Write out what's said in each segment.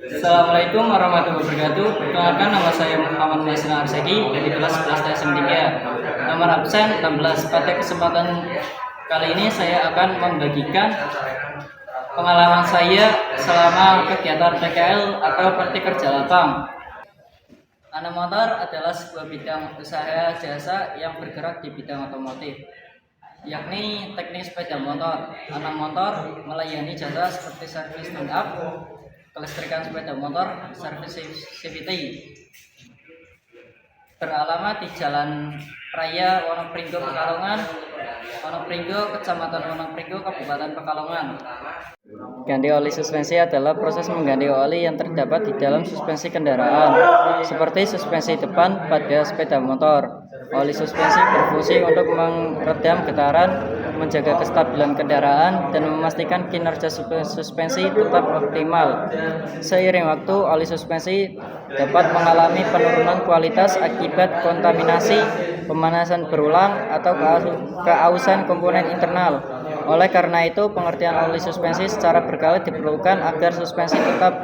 Assalamualaikum warahmatullahi wabarakatuh. Perkenalkan, nama saya Muhammad Maisna Arsegi dari kelas 11 TSM 3. Nomor absen 16. Pada kesempatan kali ini saya akan membagikan pengalaman saya selama kegiatan PKL atau praktik kerja lapang. Ana Motor adalah sebuah bidang usaha jasa yang bergerak di bidang otomotif, yakni teknik sepeda motor. Ana Motor melayani jasa seperti servis tune up, kelistrikan sepeda motor, servis CVT. Beralamat di Jalan Raya Wonopringgo Pekalongan, Kecamatan Wonopringgo, Kabupaten Pekalongan. Ganti oli suspensi adalah proses mengganti oli yang terdapat di dalam suspensi kendaraan, seperti suspensi depan pada sepeda motor. Oli suspensi berfungsi untuk meredam getaran, menjaga kestabilan kendaraan, dan memastikan kinerja suspensi tetap optimal. Seiring waktu, oli suspensi dapat mengalami penurunan kualitas akibat kontaminasi, pemanasan berulang, atau keausan komponen internal. Oleh karena itu, pengertian oli suspensi secara berkala diperlukan agar suspensi tetap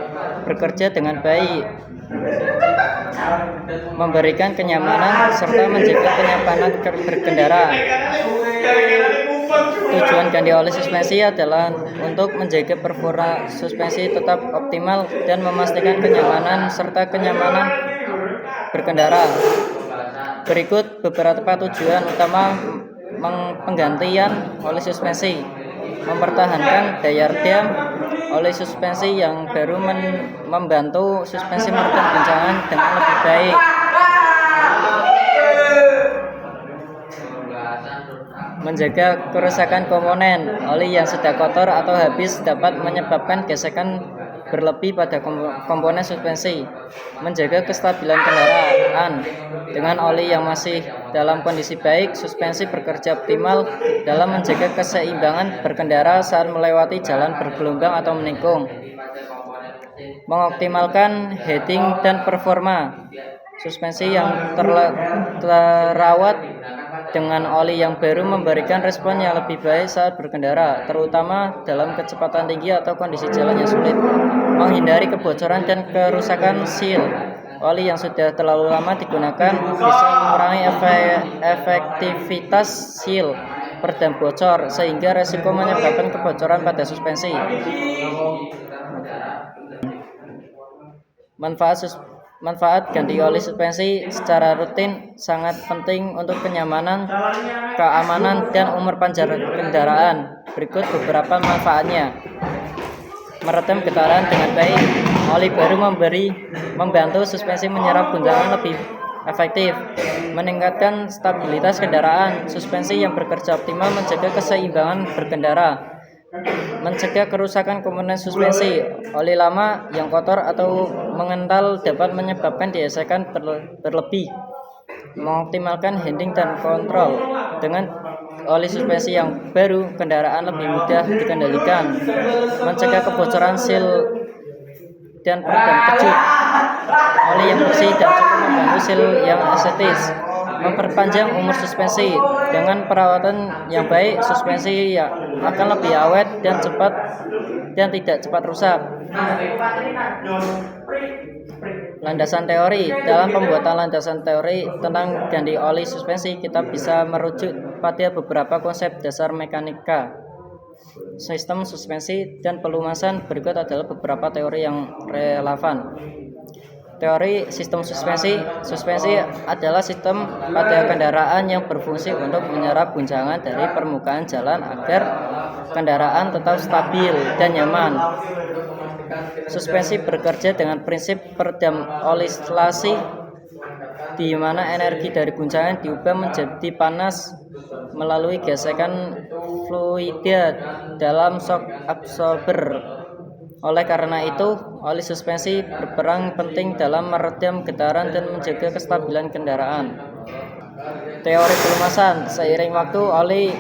bekerja dengan baik, memberikan kenyamanan, serta menjaga kenyamanan berkendara. Tujuan ganti oli suspensi adalah untuk menjaga performa suspensi tetap optimal dan memastikan kenyamanan serta kenyamanan berkendara. Berikut beberapa tujuan utama penggantian oli suspensi: mempertahankan daya redam. Oli suspensi yang baru membantu suspensi meredam guncangan dengan lebih baik. Menjaga kerusakan komponen. Oli yang sudah kotor atau habis dapat menyebabkan gesekan berlebih pada komponen suspensi. Menjaga kestabilan kendaraan. Dengan oli yang masih dalam kondisi baik, suspensi bekerja optimal dalam menjaga keseimbangan berkendara saat melewati jalan bergelombang atau menikung. Mengoptimalkan heading dan performa. Suspensi yang terawat dengan oli yang baru memberikan respon yang lebih baik saat berkendara, terutama dalam kecepatan tinggi atau kondisi jalan yang sulit. Menghindari kebocoran dan kerusakan seal. Oli yang sudah terlalu lama digunakan bisa mengurangi efektivitas seal peredam bocor, sehingga resiko menyebabkan kebocoran pada suspensi. Manfaat ganti oli suspensi secara rutin sangat penting untuk kenyamanan, keamanan, dan umur panjang kendaraan. Berikut beberapa manfaatnya. Meredam getaran dengan baik. Oli baru membantu suspensi menyerap guncangan lebih efektif. Meningkatkan stabilitas kendaraan. Suspensi yang bekerja optimal menjaga keseimbangan berkendara. Mencegah kerusakan komponen suspensi. Oli lama yang kotor atau mengental dapat menyebabkan gesekan berlebih. Mengoptimalkan handling dan kontrol. Dengan oli suspensi yang baru, kendaraan lebih mudah dikendalikan. Mencegah kebocoran seal dan peredam kejut. Oli yang bersih dan cukup membantu seal yang estetis. Memperpanjang umur suspensi. Dengan perawatan yang baik, suspensi akan lebih awet dan tidak cepat rusak. Landasan teori. Dalam pembuatan landasan teori tentang ganti oli suspensi, kita bisa merujuk pada beberapa konsep dasar mekanika sistem suspensi dan pelumasan. Berikut adalah beberapa teori yang relevan. Teori sistem suspensi. Suspensi adalah sistem pada kendaraan yang berfungsi untuk menyerap guncangan dari permukaan jalan agar kendaraan tetap stabil dan nyaman. Suspensi bekerja dengan prinsip peredam oscilasi, di mana energi dari guncangan diubah menjadi panas melalui gesekan fluida dalam shock absorber. Oleh karena itu, oli suspensi berperan penting dalam meredam getaran dan menjaga kestabilan kendaraan. Teori pelumasan. Seiring waktu, oli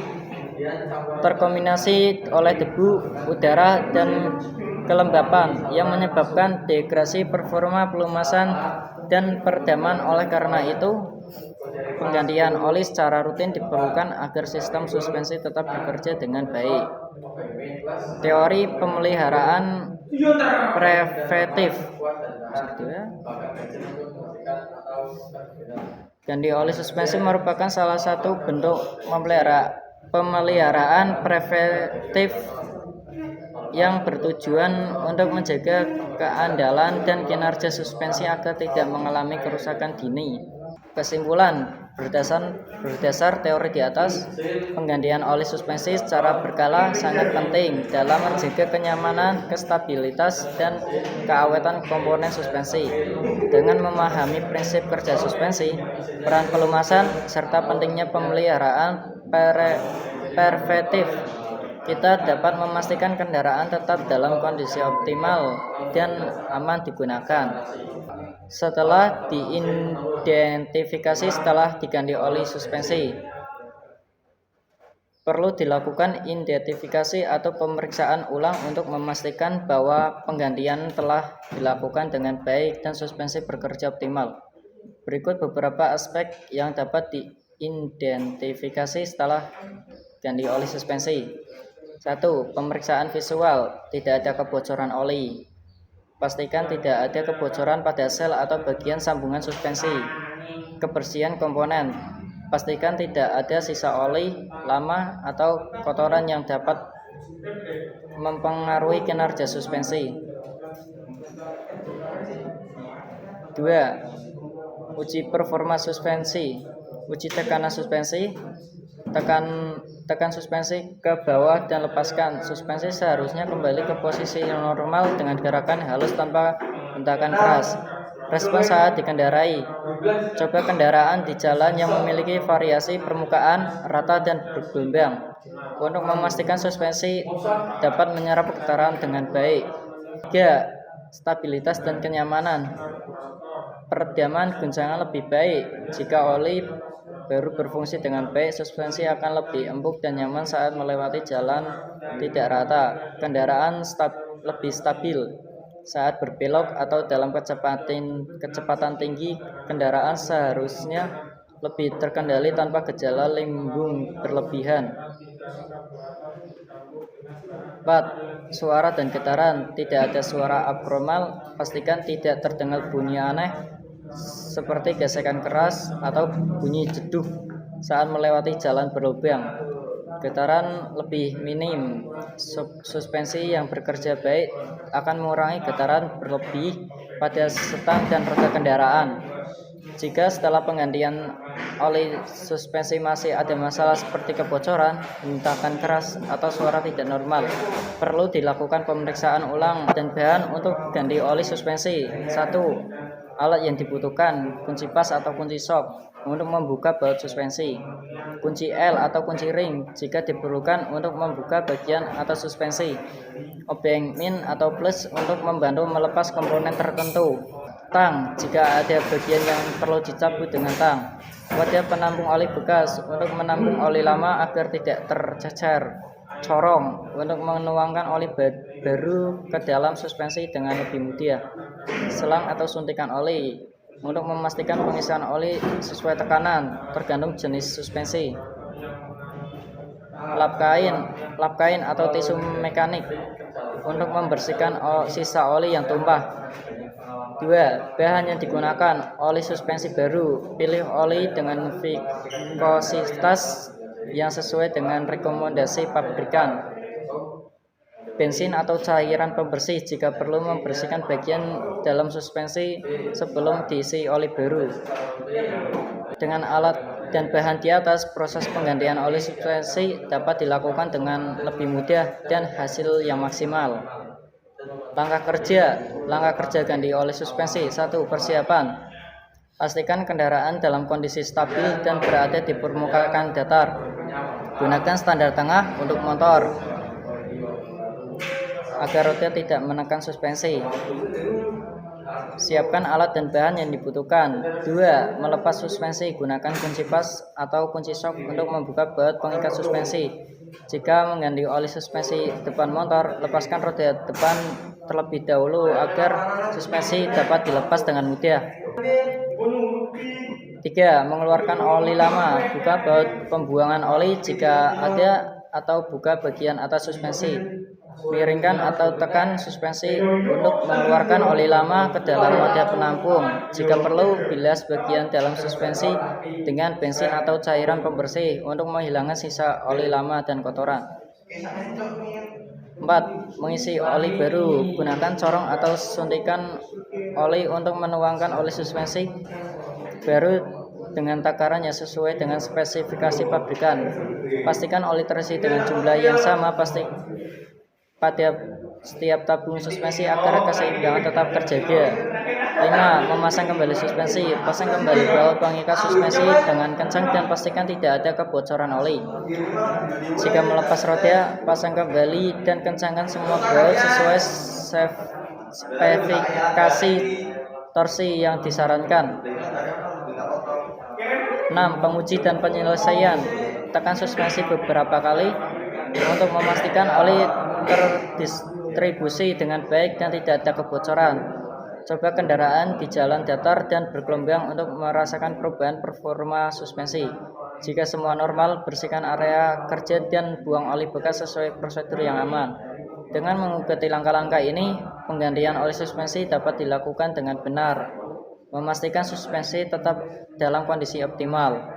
terkontaminasi oleh debu, udara, dan kelembapan yang menyebabkan degradasi performa pelumasan dan peredaman. Oleh karena itu, Penggantian oli secara rutin diperlukan agar sistem suspensi tetap bekerja dengan baik. Teori pemeliharaan preventif. Ganti oli suspensi merupakan salah satu bentuk pemeliharaan preventif yang bertujuan untuk menjaga keandalan dan kinerja suspensi agar tidak mengalami kerusakan dini. Kesimpulan, berdasar teori di atas, penggantian oli suspensi secara berkala sangat penting dalam menjaga kenyamanan, kestabilitas, dan keawetan komponen suspensi. Dengan memahami prinsip kerja suspensi, peran pelumasan, serta pentingnya pemeliharaan preventif, kita dapat memastikan kendaraan tetap dalam kondisi optimal dan aman digunakan. Setelah diidentifikasi setelah diganti oli suspensi, perlu dilakukan identifikasi atau pemeriksaan ulang untuk memastikan bahwa penggantian telah dilakukan dengan baik dan suspensi bekerja optimal. Berikut beberapa aspek yang dapat diidentifikasi setelah ganti oli suspensi. 1. Pemeriksaan visual, tidak ada kebocoran oli. Pastikan tidak ada kebocoran pada sel atau bagian sambungan suspensi. Kebersihan komponen, pastikan tidak ada sisa oli lama atau kotoran yang dapat mempengaruhi kinerja suspensi. 2. Uji performa suspensi, uji tekanan suspensi. Tekan suspensi ke bawah dan lepaskan. Suspensi seharusnya kembali ke posisi yang normal dengan gerakan halus tanpa hentakan keras. Respon saat dikendarai. Coba kendaraan di jalan yang memiliki variasi permukaan rata dan bergelombang untuk memastikan suspensi dapat menyerap getaran dengan baik. 3. Stabilitas dan kenyamanan. Peredaman guncangan lebih baik. Jika oli baru berfungsi dengan baik, suspensi akan lebih empuk dan nyaman saat melewati jalan tidak rata. Kendaraan lebih stabil saat berbelok atau dalam kecepatan tinggi. Kendaraan seharusnya lebih terkendali tanpa gejala limbung berlebihan. 4. Suara dan getaran, tidak ada suara abnormal. Pastikan tidak terdengar bunyi aneh seperti gesekan keras atau bunyi jeduh saat melewati jalan berlubang. Getaran lebih minim. Suspensi yang bekerja baik akan mengurangi getaran berlebih pada setang dan roda kendaraan. Jika setelah penggantian oli suspensi masih ada masalah seperti kebocoran, hentakan keras, atau suara tidak normal, perlu dilakukan pemeriksaan ulang dan bahan untuk ganti oli suspensi. 1. Alat yang dibutuhkan, kunci pas atau kunci shock untuk membuka baut suspensi, kunci L atau kunci ring jika diperlukan untuk membuka bagian atas suspensi, obeng min atau plus untuk membantu melepas komponen tertentu, tang jika ada bagian yang perlu dicabut dengan tang, wadah penampung oli bekas untuk menampung oli lama agar tidak tercecer, corong untuk menuangkan oli baru ke dalam suspensi dengan lebih mudah, selang atau suntikan oli untuk memastikan pengisian oli sesuai tekanan tergantung jenis suspensi, lap kain atau tisu mekanik untuk membersihkan sisa oli yang tumpah. 2. Bahan yang digunakan, oli suspensi baru, pilih oli dengan viskositas yang sesuai dengan rekomendasi pabrikan. Bensin atau cairan pembersih jika perlu membersihkan bagian dalam suspensi sebelum diisi oli baru. Dengan alat dan bahan di atas, proses penggantian oli suspensi dapat dilakukan dengan lebih mudah dan hasil yang maksimal. Langkah kerja ganti oli suspensi. 1. Persiapan. Pastikan kendaraan dalam kondisi stabil dan berada di permukaan datar. Gunakan standar tengah untuk motor agar roda tidak menekan suspensi. Siapkan alat dan bahan yang dibutuhkan. 2. Melepas suspensi. Gunakan kunci pas atau kunci shock untuk membuka baut pengikat suspensi. Jika mengganti oli suspensi depan motor, lepaskan roda depan terlebih dahulu agar suspensi dapat dilepas dengan mudah. 3. Mengeluarkan oli lama. Buka baut pembuangan oli jika ada atau buka bagian atas suspensi. Miringkan atau tekan suspensi untuk mengeluarkan oli lama ke dalam wadah penampung. Jika perlu, bilas bagian dalam suspensi dengan bensin atau cairan pembersih untuk menghilangkan sisa oli lama dan kotoran. 4. Mengisi oli baru. Gunakan corong atau suntikan oli untuk menuangkan oli suspensi baru dengan takaran yang sesuai dengan spesifikasi pabrikan. Pastikan oli terisi dengan jumlah yang sama pada setiap tabung suspensi agar keseimbangan tetap terjaga. 5. Memasang kembali suspensi. Pasang kembali baut pengikat suspensi dengan kencang dan pastikan tidak ada kebocoran oli. Jika melepas roda, pasang kembali dan kencangkan semua baut sesuai spesifikasi torsi yang disarankan. 6. Penguji dan penyelesaian. Tekan suspensi beberapa kali untuk memastikan oli terdistribusi dengan baik dan tidak ada kebocoran. Coba kendaraan di jalan datar dan bergelombang untuk merasakan perubahan performa suspensi. Jika semua normal, bersihkan area kerja dan buang oli bekas sesuai prosedur yang aman. Dengan mengikuti langkah-langkah ini, penggantian oli suspensi dapat dilakukan dengan benar, memastikan suspensi tetap dalam kondisi optimal.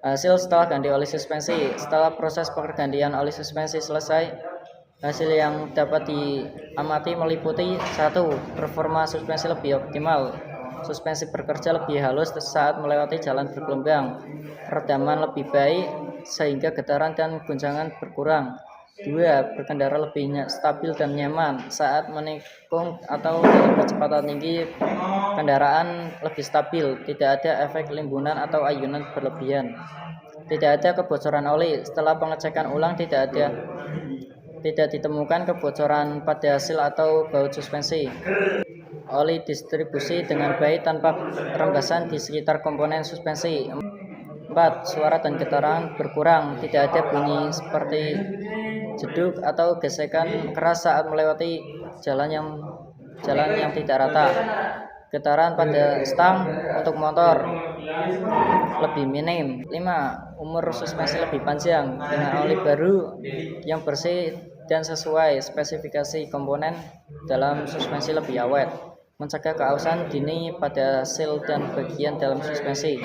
Hasil setelah ganti oli suspensi. Setelah proses pergantian oli suspensi selesai, hasil yang dapat diamati meliputi 1. Performa suspensi lebih optimal. Suspensi bekerja lebih halus saat melewati jalan bergelombang. Redaman lebih baik sehingga getaran dan guncangan berkurang. 2. Berkendara lebih stabil dan nyaman. Saat menikung atau dalam kecepatan tinggi, kendaraan lebih stabil. Tidak ada efek limbunan atau ayunan berlebihan. Tidak ada kebocoran oli. Setelah pengecekan ulang tidak ditemukan kebocoran pada hasil atau baut suspensi. Oli distribusi dengan baik tanpa rembesan di sekitar komponen suspensi. 4. Suara dan getaran berkurang. Tidak ada bunyi seperti jeduk atau gesekan keras saat melewati jalan yang tidak rata. Getaran pada stang untuk motor lebih minim. 5. Umur suspensi lebih panjang. Dengan oli baru yang bersih dan sesuai spesifikasi komponen dalam suspensi lebih awet. Mencegah keausan dini pada sel dan bagian dalam suspensi.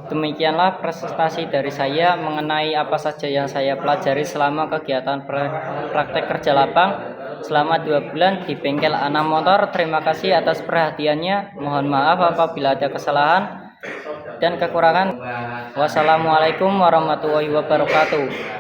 Demikianlah presentasi dari saya mengenai apa saja yang saya pelajari selama kegiatan praktek kerja lapang selama 2 bulan di bengkel Ana Motor. Terima kasih atas perhatiannya. Mohon maaf apabila ada kesalahan dan kekurangan. Wassalamualaikum warahmatullahi wabarakatuh.